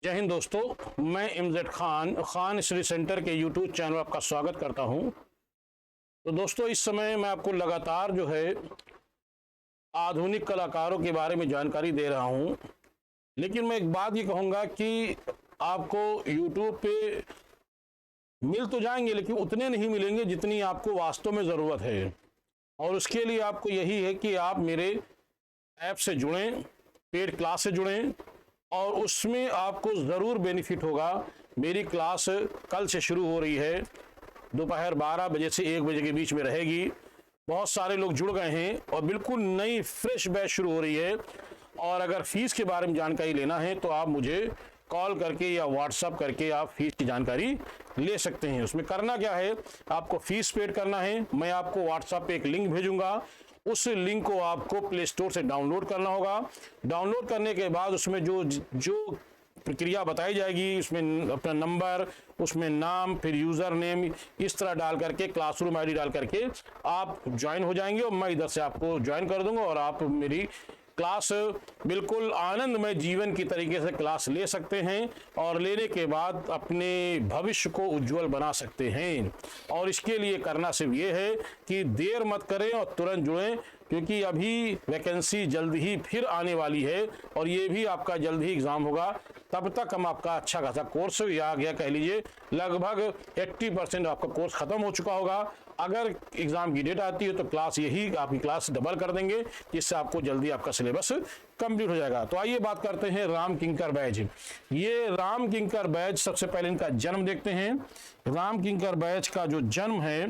जय हिंद दोस्तों, मैं इमजेड खान श्री सेंटर के यूट्यूब चैनल आपका स्वागत करता हूं। तो दोस्तों, इस समय मैं आपको लगातार जो है आधुनिक कलाकारों के बारे में जानकारी दे रहा हूं, लेकिन मैं एक बात ये कहूँगा कि आपको यूट्यूब पे मिल तो जाएंगे, लेकिन उतने नहीं मिलेंगे जितनी आपको वास्तव में ज़रूरत है। और उसके लिए आपको यही है कि आप मेरे ऐप से जुड़ें, पेड क्लास से जुड़ें, और उसमें आपको ज़रूर बेनिफिट होगा। मेरी क्लास कल से शुरू हो रही है, दोपहर 12 बजे से 1 बजे के बीच में रहेगी। बहुत सारे लोग जुड़ गए हैं और बिल्कुल नई फ्रेश बैच शुरू हो रही है। और अगर फीस के बारे में जानकारी लेना है तो आप मुझे कॉल करके या व्हाट्सअप करके आप फीस की जानकारी ले सकते हैं। उसमें करना क्या है, आपको फीस पेड करना है। मैं आपको व्हाट्सएप पे एक लिंक भेजूंगा, उस लिंक को आपको प्ले स्टोर से डाउनलोड करना होगा। डाउनलोड करने के बाद उसमें जो प्रक्रिया बताई जाएगी, उसमें अपना नंबर, उसमें नाम, फिर यूज़र नेम, इस तरह डाल करके, क्लासरूम आईडी डाल करके आप ज्वाइन हो जाएंगे और मैं इधर से आपको ज्वाइन कर दूंगा और आप मेरी क्लास बिल्कुल आनंदमय जीवन की तरीके से क्लास ले सकते हैं और लेने के बाद अपने भविष्य को उज्जवल बना सकते हैं। और इसके लिए करना सिर्फ ये है कि देर मत करें और तुरंत जुड़ें, क्योंकि अभी वैकेंसी जल्द ही फिर आने वाली है और ये भी आपका जल्द ही एग्ज़ाम होगा। तब तक हम आपका अच्छा खासा कोर्स या गया कह लीजिए लगभग 80% आपका कोर्स ख़त्म हो चुका होगा। अगर एग्ज़ाम की डेट आती है तो क्लास यही आपकी क्लास डबल कर देंगे, जिससे आपको जल्दी आपका सिलेबस कंप्लीट हो जाएगा। तो आइए बात करते हैं राम किंकर बैच। ये राम किंकर बैच, सबसे पहले इनका जन्म देखते हैं। राम किंकर बैच का जो जन्म है,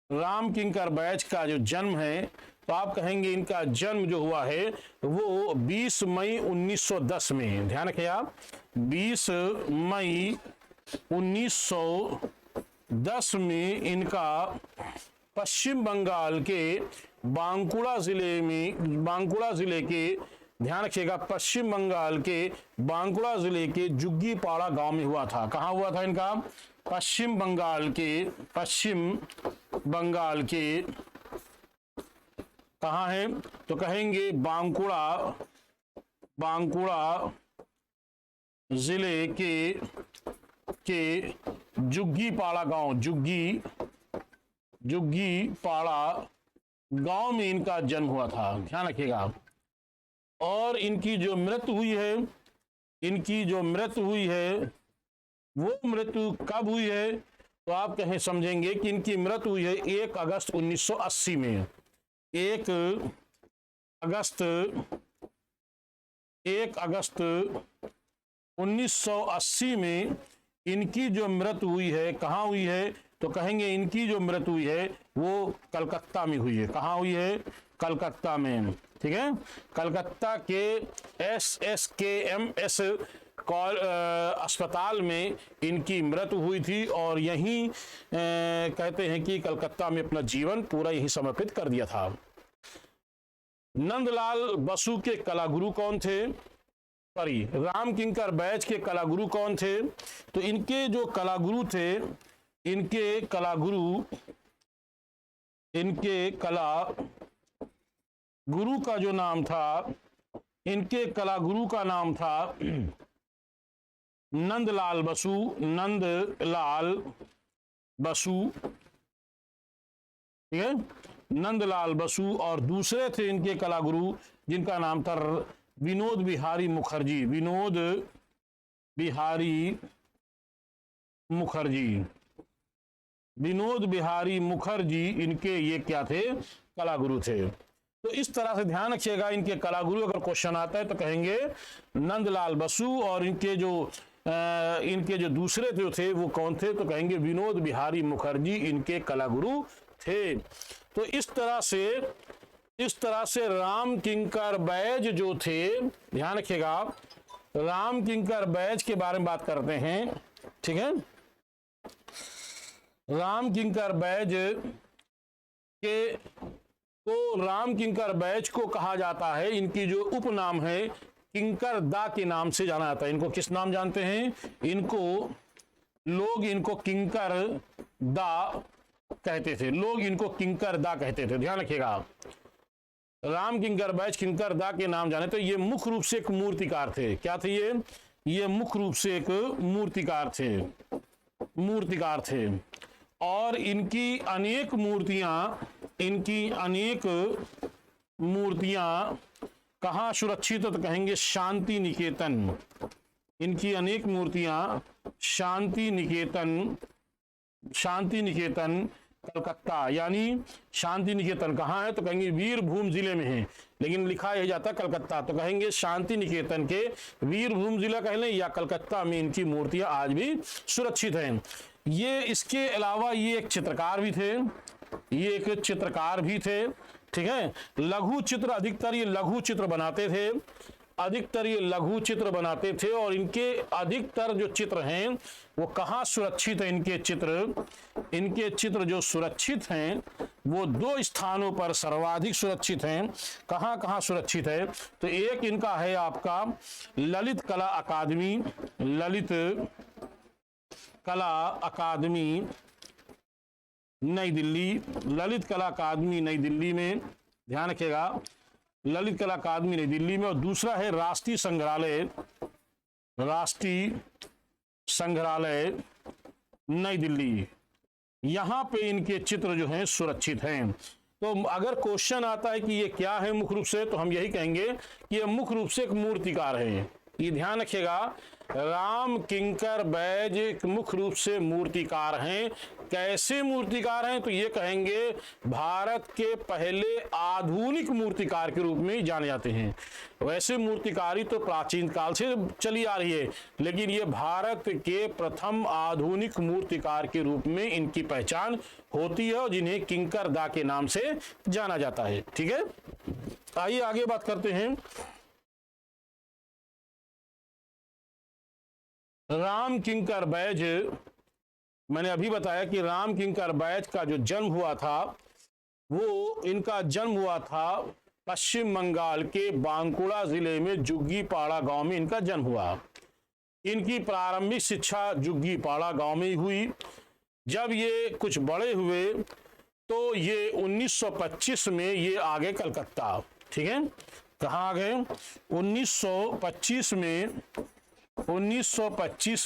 राम किंकर बैच का जो जन्म है, तो आप कहेंगे इनका जन्म जो हुआ है वो 20 मई 1910 में। ध्यान रखिए आप, 20 मई 1910 में इनका पश्चिम बंगाल के बांकुड़ा जिले के, ध्यान रखिएगा, पश्चिम बंगाल के बांकुड़ा जिले के जुग्गीपाड़ा गांव में हुआ था। कहाँ हुआ था इनका? पश्चिम बंगाल के कहाँ है? तो कहेंगे बांकुड़ा जिले के जुग्गीपाड़ा गांव, जुग्गीपाड़ा गांव में इनका जन्म हुआ था। ध्यान रखिएगा। और इनकी जो मृत्यु हुई है, वो मृत्यु कब हुई है? तो आप कहें समझेंगे कि इनकी मृत्यु हुई है 1 अगस्त 1980 में। 1 अगस्त 1980 में इनकी जो मृत्यु हुई है, कहाँ हुई है? तो कहेंगे इनकी जो मृत्यु हुई है वो कलकत्ता में हुई है। कहाँ हुई है? कलकत्ता में। ठीक है, कलकत्ता के SSKMS अस्पताल में इनकी मृत्यु हुई थी और यहीं कहते हैं कि कलकत्ता में अपना जीवन पूरा यहीं समर्पित कर दिया था। नंदलाल बसु के कलागुरु कौन थे? राम किंकर बैच के कलागुरु कौन थे? तो इनके जो कलागुरु थे, इनके कलागुरु का जो नाम था, इनके कलागुरु का नाम था नंदलाल बसु। ठीक है, नंदलाल बसु। और दूसरे थे इनके कलागुरु जिनका नाम था विनोद बिहारी मुखर्जी इनके ये क्या थे? कलागुरु थे। तो इस तरह से ध्यान रखिएगा, इनके कलागुरु अगर क्वेश्चन आता है तो कहेंगे नंदलाल बसु, और इनके जो दूसरे थे वो कौन थे? तो कहेंगे विनोद बिहारी मुखर्जी इनके कलागुरु थे। तो इस तरह से राम किंकर बैच जो थे, ध्यान रखिएगा आप, राम किंकर बैच के बारे में बात करते हैं। ठीक है, राम किंकर बैच को कहा जाता है, इनकी जो उपनाम है किंकर दा के नाम से जाना जाता है। इनको किस नाम जानते हैं? लोग इनको किंकर दा कहते थे। ध्यान रखिएगा, राम किंकर बैच किंकर दा के नाम जाने। तो ये मुख्य रूप से एक मूर्तिकार थे। क्या थे ये? ये मुख्य रूप से एक मूर्तिकार थे और इनकी अनेक मूर्तियां कहाँ सुरक्षित है तो कहेंगे शांति निकेतन। इनकी अनेक मूर्तियां शांति निकेतन कलकत्ता, यानी शांति निकेतन कहाँ है तो कहेंगे वीरभूम जिले में है, लेकिन लिखा यही जाता है कलकत्ता, तो कहेंगे शांति निकेतन के वीरभूम जिला कह लें या कलकत्ता में इनकी मूर्तियां आज भी सुरक्षित हैं। ये इसके अलावा ये एक चित्रकार भी थे, ठीक है। लघु चित्र, अधिकतर ये लघु चित्र बनाते थे और इनके अधिकतर जो चित्र हैं वो कहाँ सुरक्षित है। इनके चित्र जो सुरक्षित हैं वो दो स्थानों पर सर्वाधिक सुरक्षित हैं। कहाँ सुरक्षित है तो एक इनका है आपका ललित कला अकादमी नई दिल्ली में, ध्यान रखिएगा, ललित कला अकादमी नई दिल्ली में। और दूसरा है राष्ट्रीय संग्रहालय नई दिल्ली, यहां पे इनके चित्र जो हैं सुरक्षित हैं। तो अगर क्वेश्चन आता है कि ये क्या है मुख्य रूप से, तो हम यही कहेंगे कि ये मुख्य रूप से एक मूर्तिकार है। ये ध्यान रखिएगा, राम किंकर बैज मुख्य रूप से मूर्तिकार हैं। कैसे मूर्तिकार हैं तो ये कहेंगे भारत के पहले आधुनिक मूर्तिकार के रूप में जाने जाते हैं। वैसे मूर्तिकारी तो प्राचीन काल से चली आ रही है, लेकिन ये भारत के प्रथम आधुनिक मूर्तिकार के रूप में इनकी पहचान होती है और जिन्हें किंकर दा के नाम से जाना जाता है। ठीक है, आइए आगे बात करते हैं। राम किंकर बैज, मैंने अभी बताया कि राम किंकर बैज का जो जन्म हुआ था वो इनका जन्म हुआ था पश्चिम बंगाल के बांकुड़ा जिले में जुग्गीपाड़ा गांव में इनका जन्म हुआ। इनकी प्रारंभिक शिक्षा जुग्गीपाड़ा गांव में ही हुई। जब ये कुछ बड़े हुए तो ये 1925 में ये आ गए कलकत्ता। ठीक है, कहाँ आ गए? 1925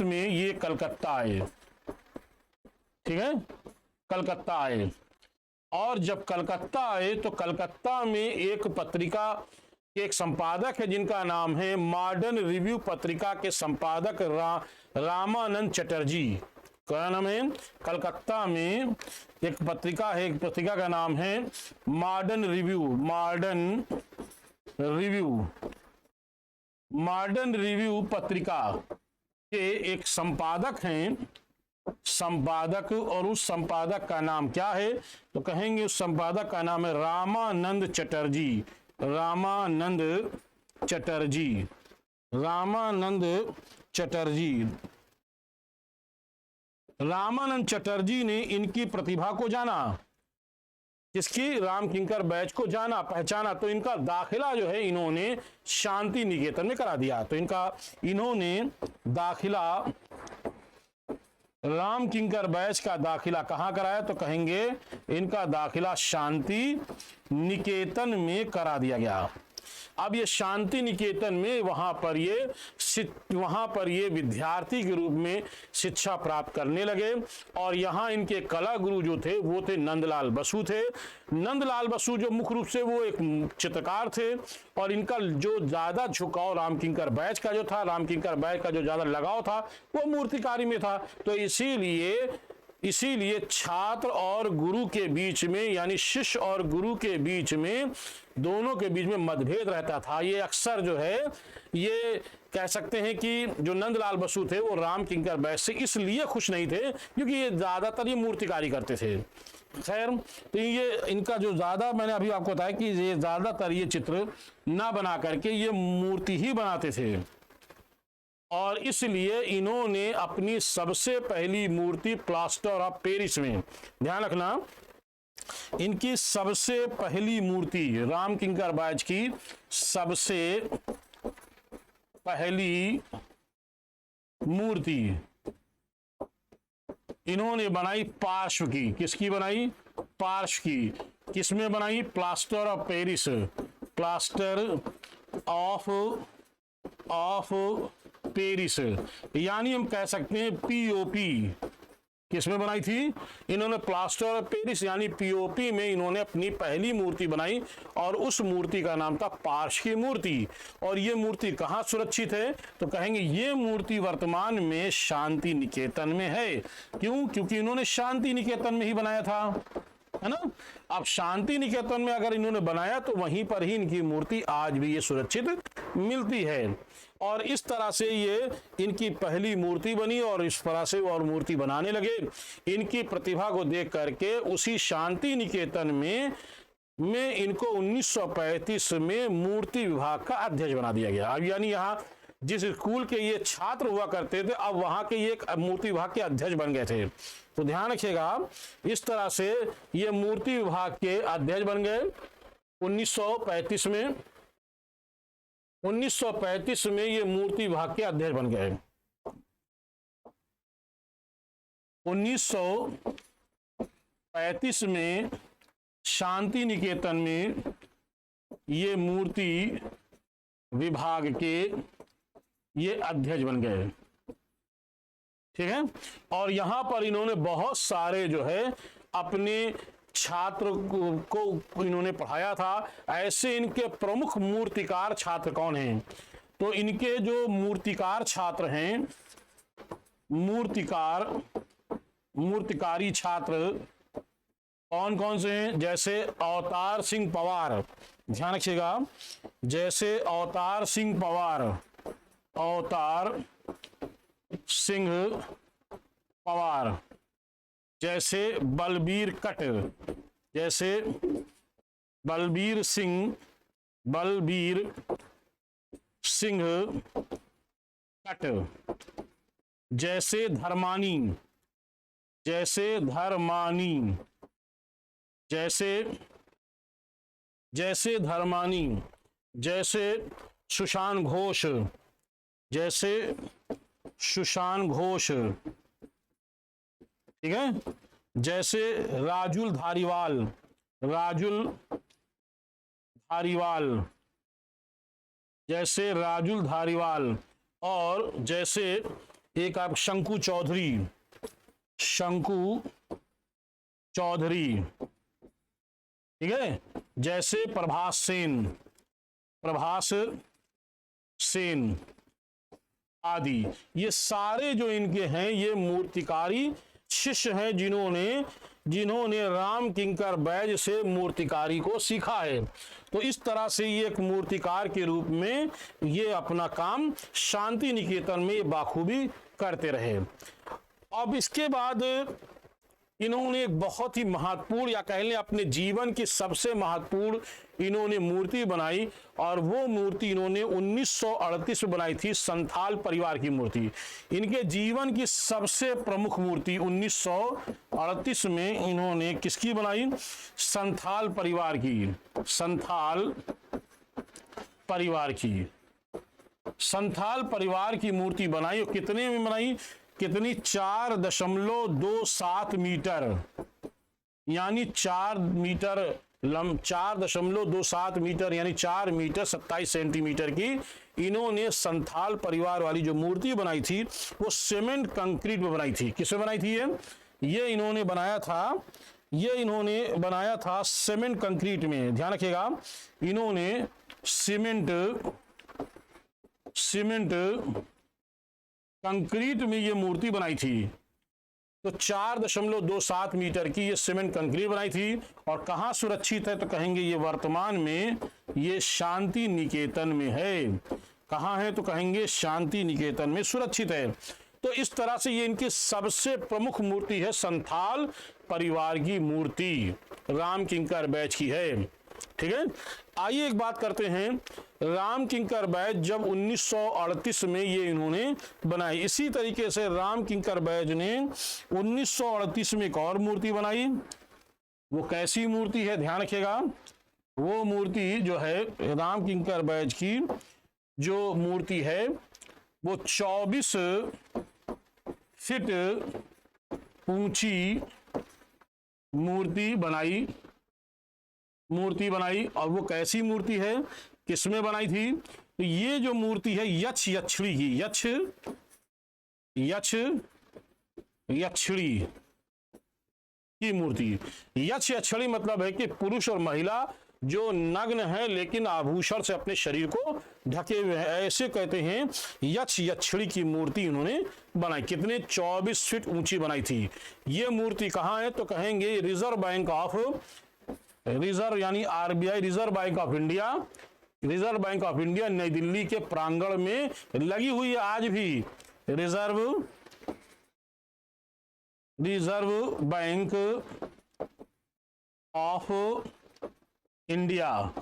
में ये कलकत्ता आए। ठीक है, कलकत्ता आए और जब कलकत्ता आए तो कलकत्ता में एक पत्रिका के एक संपादक है जिनका नाम है मॉडर्न रिव्यू पत्रिका के संपादक रामानंद चटर्जी। क्या नाम है? कलकत्ता में एक पत्रिका है, एक पत्रिका का नाम है मॉडर्न रिव्यू पत्रिका के एक संपादक हैं, संपादक, और उस संपादक का नाम क्या है तो कहेंगे उस संपादक का नाम है रामानंद चटर्जी। रामानंद चटर्जी ने इनकी प्रतिभा को जाना, जिसकी राम किंकर बैज को जाना, पहचाना, तो इनका दाखिला जो है इन्होंने शांति निकेतन में करा दिया। तो इन्होंने दाखिला, राम किंकर बैज का दाखिला कहाँ कराया तो कहेंगे इनका दाखिला शांति निकेतन में करा दिया गया। अब ये शांति निकेतन में वहां पर ये विद्यार्थी के रूप में शिक्षा प्राप्त करने लगे और यहाँ इनके कला गुरु जो थे वो थे नंदलाल बसु थे। नंदलाल बसु जो मुख्य रूप से वो एक चित्रकार थे और इनका जो ज्यादा झुकाव राम किंकर बैज का जो ज्यादा लगाव था वो मूर्तिकारी में था। तो इसीलिए छात्र और गुरु के बीच में, यानी शिष्य और गुरु के बीच में, दोनों के बीच में मतभेद रहता था। ये अक्सर जो है ये कह सकते हैं कि जो नंदलाल बसु थे वो राम किंकर बैज से इसलिए खुश नहीं थे क्योंकि ये ज्यादातर ये मूर्तिकारी करते थे। खैर, तो ये इनका जो ज्यादा, मैंने अभी आपको बताया कि ये ज्यादातर ये चित्र ना बना करके ये मूर्ति ही बनाते थे और इसलिए इन्होंने अपनी सबसे पहली मूर्ति प्लास्टर ऑफ पेरिस में, ध्यान रखना, इनकी सबसे पहली मूर्ति, राम किंकर बैज की सबसे पहली मूर्ति इन्होंने बनाई पार्श्व की। किसकी बनाई? पार्श्व की। किसमें बनाई? Plaster of Paris. Plaster of Paris, यानी हम कह सकते हैं पीओपी। किसमें बनाई थी इन्होंने? प्लास्टर ऑफ पेरिस यानी पीओपी में इन्होंने अपनी पहली मूर्ति बनाई और उस मूर्ति का नाम था पार्श की मूर्ति। और ये मूर्ति कहाँ सुरक्षित है? तो कहेंगे ये मूर्ति वर्तमान में शांति निकेतन में है। क्यों? क्योंकि इन्होंने शांति निकेतन में ही बनाया था, है ना। अब शांति निकेतन में अगर इन्होंने बनाया तो वहीं पर ही इनकी मूर्ति आज भी ये सुरक्षित मिलती है। और इस तरह से ये इनकी पहली मूर्ति बनी और इस तरह से और मूर्ति बनाने लगे। इनकी प्रतिभा को देख करके उसी शांति निकेतन में इनको 1935 में मूर्ति विभाग का अध्यक्ष बना दिया गया। अब यानी यहाँ जिस स्कूल के ये छात्र हुआ करते थे, अब वहां के ये मूर्ति विभाग के अध्यक्ष बन गए थे। तो ध्यान रखिएगा, इस तरह से ये मूर्ति विभाग के अध्यक्ष बन गए 1935 में। 1935 में ये मूर्ति विभाग के अध्यक्ष बन गए। 1935 में शांति निकेतन में ये मूर्ति विभाग के ये अध्यक्ष बन गए, ठीक है। और यहां पर इन्होंने बहुत सारे जो है अपने छात्र को इन्होंने पढ़ाया था। ऐसे इनके प्रमुख मूर्तिकार छात्र कौन हैं? तो इनके जो मूर्तिकार छात्र हैं, मूर्तिकारी छात्र कौन कौन से हैं? जैसे अवतार सिंह पवार, ध्यान रखिएगा, जैसे अवतार सिंह पवार, अवतार सिंह पवार, जैसे बलबीर कट, जैसे बलबीर सिंह कट, जैसे धर्मानी, जैसे सुशांत घोष, ठीक है, जैसे राजुल धारीवाल, जैसे राजुल धारीवाल, और जैसे एक आप शंकु चौधरी, ठीक है, जैसे प्रभास सेन आदि। ये सारे जो इनके हैं ये मूर्तिकारी शिष्य हैं जिन्होंने राम किंकर बैज से मूर्तिकारी को सीखा है। तो इस तरह से ये एक मूर्तिकार के रूप में ये अपना काम शांति निकेतन में बाखूबी करते रहे। अब इसके बाद इन्होंने एक बहुत ही महत्वपूर्ण, या कह लें अपने जीवन की सबसे महत्वपूर्ण इन्होंने मूर्ति बनाई, और वो मूर्ति इन्होंने 1938 में बनाई थी, संथाल परिवार की मूर्ति। इनके जीवन की सबसे प्रमुख मूर्ति 1938 में इन्होंने किसकी बनाई? संथाल परिवार की, संथाल परिवार की मूर्ति बनाई। और कितने में बनाई? कितनी? 4.27 मीटर, यानी 4.27 मीटर यानी 4 मीटर 27 सेंटीमीटर की इन्होंने संथाल परिवार वाली जो मूर्ति बनाई थी वो सीमेंट कंक्रीट में बनाई थी। किसमें बनाई थी? ये इन्होंने बनाया था सीमेंट कंक्रीट में। ध्यान रखिएगा, इन्होंने सीमेंट कंक्रीट में ये मूर्ति बनाई थी। तो 4.27 मीटर की ये सीमेंट कंक्रीट बनाई थी। और कहाँ सुरक्षित है? तो कहेंगे ये वर्तमान में ये शांति निकेतन में है। कहाँ है? तो कहेंगे शांति निकेतन में सुरक्षित है। तो इस तरह से ये इनकी सबसे प्रमुख मूर्ति है, संथाल परिवार की मूर्ति, राम किंकर बैच की है। ठीक है, आइए एक बात करते हैं। राम किंकर बैज जब 1938 में ये इन्होंने बनाई, इसी तरीके से राम किंकर बैज ने 1938 में एक और मूर्ति बनाई। वो कैसी मूर्ति है? ध्यान रखिएगा, वो मूर्ति जो है राम किंकर बैज की जो मूर्ति है वो 24 फीट ऊंची मूर्ति बनाई। और वो कैसी मूर्ति है, किसमें बनाई थी? तो ये जो मूर्ति है यक्ष यक्षिणी की, यक्ष यक्षिणी की मूर्ति। यक्ष यक्षिणी मतलब है कि पुरुष और महिला जो नग्न है लेकिन आभूषण से अपने शरीर को ढके हुए हैं, ऐसे कहते हैं यक्ष यक्षिणी की मूर्ति इन्होंने बनाई। कितने 24 फीट ऊंची बनाई थी। ये मूर्ति कहाँ है तो कहेंगे रिजर्व बैंक ऑफ, रिजर्व यानी RBI, reserve bank of India, reserve bank of India नई दिल्ली के प्रांगण में लगी हुई है आज भी। रिजर्व बैंक ऑफ इंडिया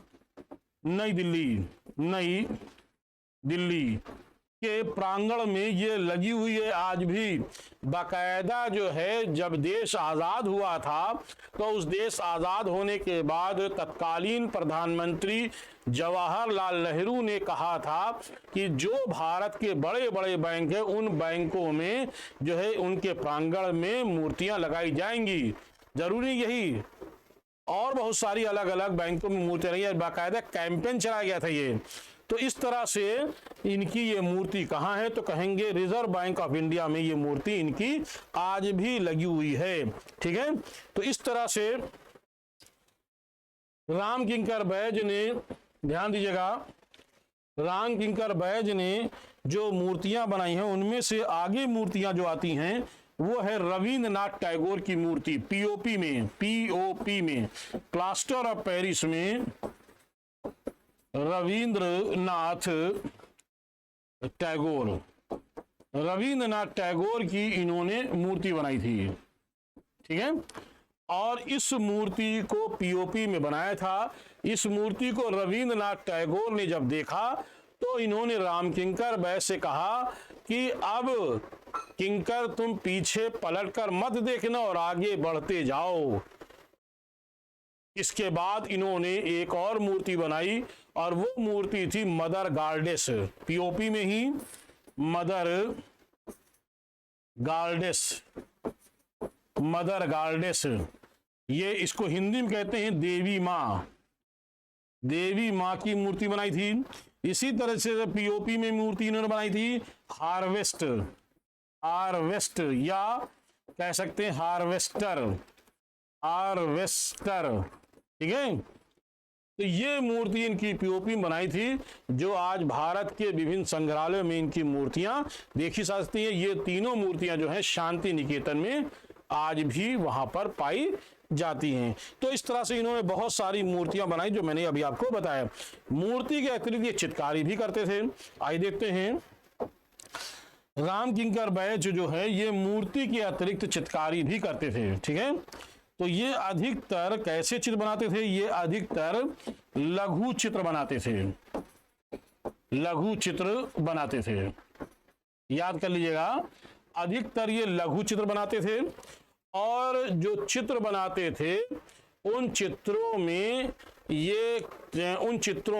नई दिल्ली के प्रांगण में ये लगी हुई है आज भी। बाकायदा जो है जब देश आजाद हुआ था तो उस देश आजाद होने के बाद तत्कालीन प्रधानमंत्री जवाहरलाल नेहरू ने कहा था कि जो भारत के बड़े बड़े बैंक हैं उन बैंकों में जो है उनके प्रांगण में मूर्तियां लगाई जाएंगी। जरूरी यही और बहुत सारी अलग अलग बैंकों में मूर्तियां लगी, बाकायदा कैंपेन चलाया गया था ये। तो इस तरह से इनकी ये मूर्ति कहाँ है तो कहेंगे रिजर्व बैंक ऑफ इंडिया में ये मूर्ति इनकी आज भी लगी हुई है। ठीक है, तो इस तरह से राम किंकर बैज ने, ध्यान दीजिएगा, राम किंकर बैज ने जो मूर्तियां बनाई हैं उनमें से आगे मूर्तियां जो आती हैं वो है रविंद्रनाथ टैगोर की मूर्ति, पीओपी में प्लास्टर ऑफ पेरिस में रविंद्रनाथ टैगोर की इन्होंने मूर्ति बनाई थी। ठीक है, और इस मूर्ति को पीओपी में बनाया था। इस मूर्ति को रविंद्रनाथ टैगोर ने जब देखा तो इन्होंने राम किंकर बैज से कहा कि अब किंकर तुम पीछे पलटकर मत देखना और आगे बढ़ते जाओ। इसके बाद इन्होंने एक और मूर्ति बनाई और वो मूर्ति थी मदर गार्डेस, पीओपी में ही मदर गार्डेस, ये इसको हिंदी में कहते हैं देवी माँ की मूर्ति बनाई थी। इसी तरह से पीओपी में मूर्ति इन्होंने बनाई थी हार्वेस्ट या कह सकते हैं हार्वेस्टर। ठीक है, तो ये मूर्ति इनकी पीओपी में बनाई थी जो आज भारत के विभिन्न संग्रहालयों में इनकी मूर्तियां देखी जा सकती हैं। ये तीनों मूर्तियां जो हैं शांति निकेतन में आज भी वहां पर पाई जाती हैं। तो इस तरह से इन्होंने बहुत सारी मूर्तियां बनाई जो मैंने अभी आपको बताया। मूर्ति के अतिरिक्त ये चित्रकारी भी करते थे। आइए देखते हैं, राम किंकर बैज जो है ये मूर्ति के अतिरिक्त चित्रकारी भी करते थे। ठीक है, तो ये अधिकतर कैसे चित्र बनाते थे, ये अधिकतर लघु चित्र बनाते थे। याद कर लीजिएगा, अधिकतर ये लघु चित्र बनाते थे और जो चित्र बनाते थे उन चित्रों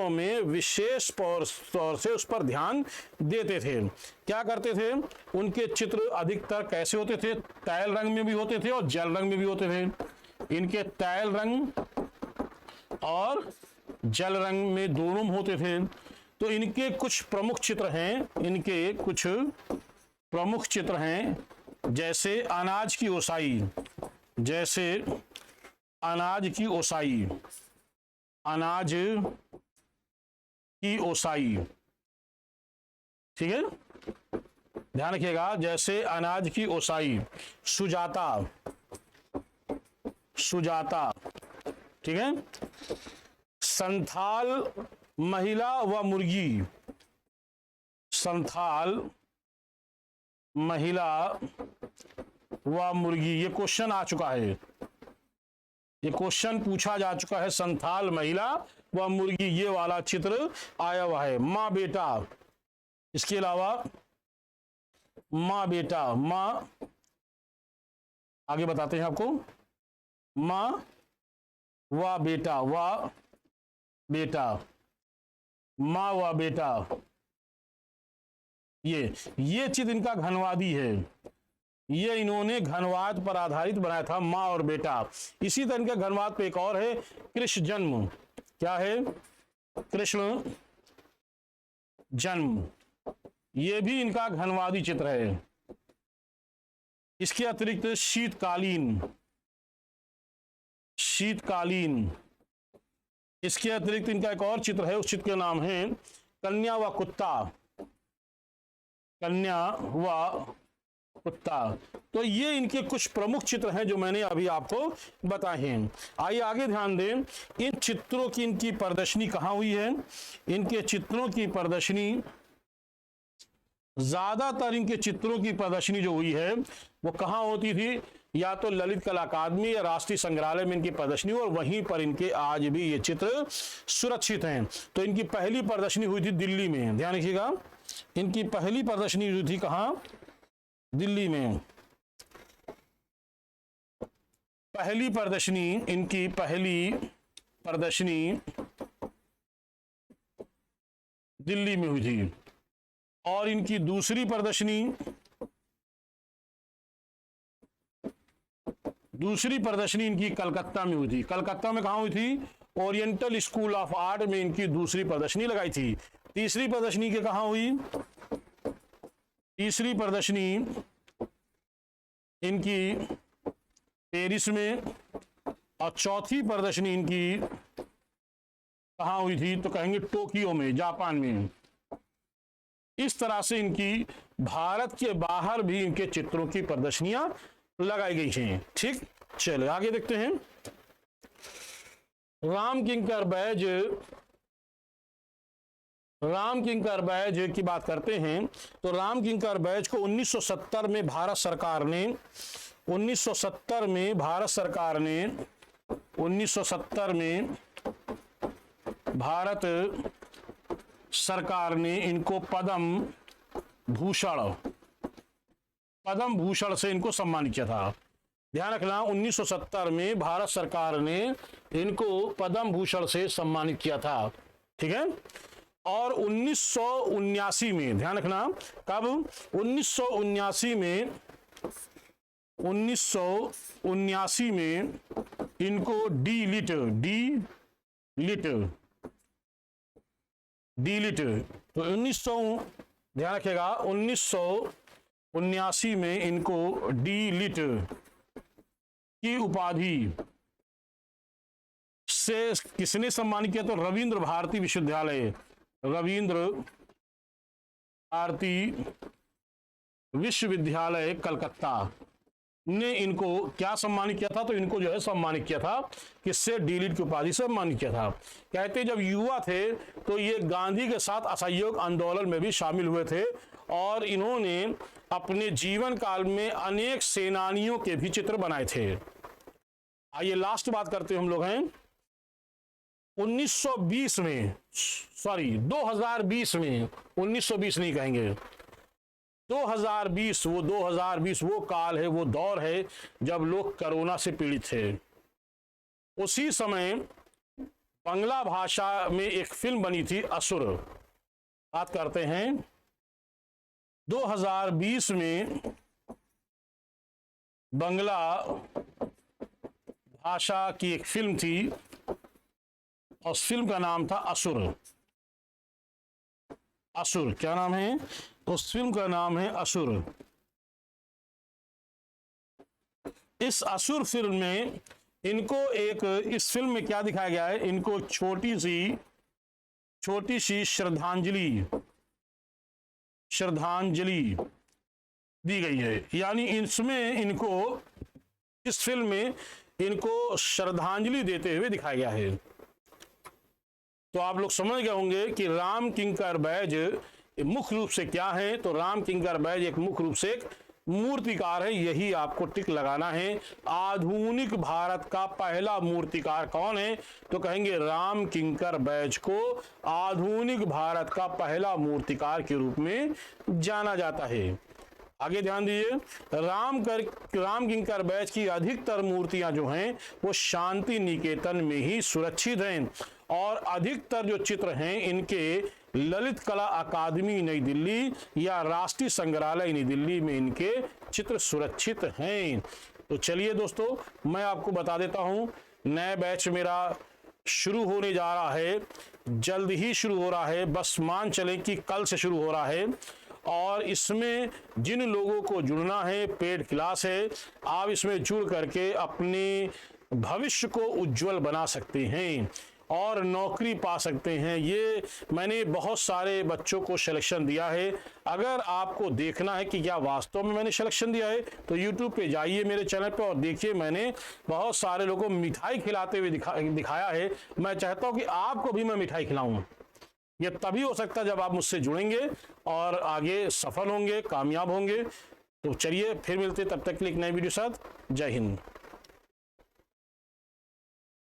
में विशेष तौर से उस पर ध्यान देते थे। क्या करते थे, उनके चित्र अधिकतर कैसे होते थे, तैल रंग में भी होते थे और जल रंग में भी होते थे। इनके तैल रंग और जल रंग में दोनों होते थे। तो इनके कुछ प्रमुख चित्र हैं, जैसे अनाज की ओसाई, ठीक है, ध्यान रखिएगा, जैसे अनाज की ओसाई, सुजाता, ठीक है, संथाल महिला व मुर्गी, ये क्वेश्चन आ चुका है, ये क्वेश्चन पूछा जा चुका है। संथाल महिला व मुर्गी ये वाला चित्र आया हुआ है। माँ बेटा, इसके अलावा माँ आगे बताते हैं आपको, माँ व बेटा, माँ व बेटा, ये चित्र इनका घनवादी है। ये इन्होंने घनवाद पर आधारित बनाया था, माँ और बेटा। इसी तरह के घनवाद पे एक और है, कृष्ण जन्म। क्या है, कृष्ण जन्म, ये भी इनका घनवादी चित्र है। इसके अतिरिक्त शीतकालीन, शीतकालीन, इसके अतिरिक्त इनका एक और चित्र है, उस चित्र का नाम है कन्या व कुत्ता, कन्या व कुत्ता। तो ये इनके कुछ प्रमुख चित्र हैं जो मैंने अभी आपको बताए हैं। आइए आगे ध्यान दें, इन चित्रों की इनकी प्रदर्शनी कहाँ हुई है। इनके चित्रों की प्रदर्शनी, ज्यादातर इनके चित्रों की प्रदर्शनी जो हुई है वो कहाँ होती थी, या तो ललित कला अकादमी या राष्ट्रीय संग्रहालय में इनकी प्रदर्शनी, और वहीं पर इनके आज भी ये चित्र सुरक्षित हैं। तो इनकी पहली प्रदर्शनी हुई थी दिल्ली में, ध्यान रखिएगा, इनकी पहली प्रदर्शनी हुई थी कहाँ, दिल्ली में। पहली प्रदर्शनी, इनकी पहली प्रदर्शनी दिल्ली में हुई थी, और इनकी दूसरी प्रदर्शनी, इनकी कलकत्ता में हुई थी। कलकत्ता में कहाँ हुई थी, ओरिएंटल स्कूल ऑफ आर्ट में इनकी दूसरी प्रदर्शनी लगाई थी। तीसरी प्रदर्शनी के कहाँ हुई, तीसरी प्रदर्शनी इनकी पेरिस में, और चौथी प्रदर्शनी इनकी कहाँ हुई थी, तो कहेंगे टोक्यो में, जापान में। इस तरह से इनकी भारत के बाहर भी इनके चित्रों की प्रदर्शनियां लगाई गई हैं। ठीक, चलिए आगे देखते हैं। राम किंकर बैज, राम किंकर बैज की बात करते हैं तो राम किंकर बैज को 1970 में भारत सरकार ने 1970 में भारत सरकार ने इनको पद्म भूषण से इनको सम्मानित किया था। ध्यान रखना, 1970 में भारत सरकार ने इनको पद्म भूषण से सम्मानित किया था। ठीक है, और 1979 में, ध्यान रखना कब, 1979 में इनको डी लिट, तो 1900, ध्यान रखिएगा, 1979 में इनको डी लिट की उपाधि से किसने सम्मानित किया, तो रविंद्र भारती विश्वविद्यालय, रविंद्र भारती विश्वविद्यालय कलकत्ता ने इनको क्या सम्मानित किया था, तो इनको जो है सम्मानित किया था, किससे, डी.लिट की उपाधि से सम्मानित किया था। कहते जब युवा थे तो ये गांधी के साथ असहयोग आंदोलन में भी शामिल हुए थे, और इन्होंने अपने जीवन काल में अनेक सेनानियों के भी चित्र बनाए थे। आइए लास्ट बात करते हैं हम लोग हैं 1920 में, सॉरी 2020 में, 1920 नहीं कहेंगे, 2020 वो काल है, वो दौर है जब लोग कोरोना से पीड़ित थे। उसी समय बांग्ला भाषा में एक फिल्म बनी थी असुर। बात करते हैं 2020 में बांग्ला भाषा की एक फिल्म थी, और उस फिल्म का नाम था असुर। असुर क्या नाम है, उस फिल्म का नाम है असुर। इस असुर फिल्म में इनको एक, इस फिल्म में क्या दिखाया गया है, इनको छोटी सी श्रद्धांजलि दी गई है। यानी इसमें इनको, इस फिल्म में इनको श्रद्धांजलि देते हुए दिखाया गया है। तो आप लोग समझ गए होंगे कि राम किंकर बैज मुख्य रूप से क्या है, तो राम किंकर बैज एक मुख्य रूप से एक मूर्तिकार है। यही आपको टिक लगाना है। आधुनिक भारत का पहला मूर्तिकार कौन है, तो कहेंगे राम किंकर बैज को आधुनिक भारत का पहला मूर्तिकार के रूप में जाना जाता है। आगे ध्यान दीजिए, राम किंकर बैज की अधिकतर मूर्तियां जो हैं वो शांति निकेतन में ही सुरक्षित हैं, और अधिकतर जो चित्र हैं इनके ललित कला अकादमी नई दिल्ली या राष्ट्रीय संग्रहालय नई दिल्ली में इनके चित्र सुरक्षित हैं। तो चलिए दोस्तों, मैं आपको बता देता हूं, नया बैच मेरा शुरू होने जा रहा है, जल्द ही शुरू हो रहा है, बस मान चलें कि कल से शुरू हो रहा है। और इसमें जिन लोगों को जुड़ना है, पेड क्लास है, आप इसमें जुड़ करके अपने भविष्य को उज्जवल बना सकते हैं और नौकरी पा सकते हैं। ये मैंने बहुत सारे बच्चों को सिलेक्शन दिया है। अगर आपको देखना है कि क्या वास्तव में मैंने सिलेक्शन दिया है तो YouTube पे जाइए मेरे चैनल पे और देखिए, मैंने बहुत सारे लोगों को मिठाई खिलाते हुए दिखाया है। मैं चाहता हूँ कि आपको भी मैं मिठाई खिलाऊं। ये तभी हो सकता है जब आप मुझसे जुड़ेंगे और आगे सफल होंगे, कामयाब होंगे। तो चलिए फिर मिलते, तब तक के लिए एक नई वीडियो साथ। जय हिंद।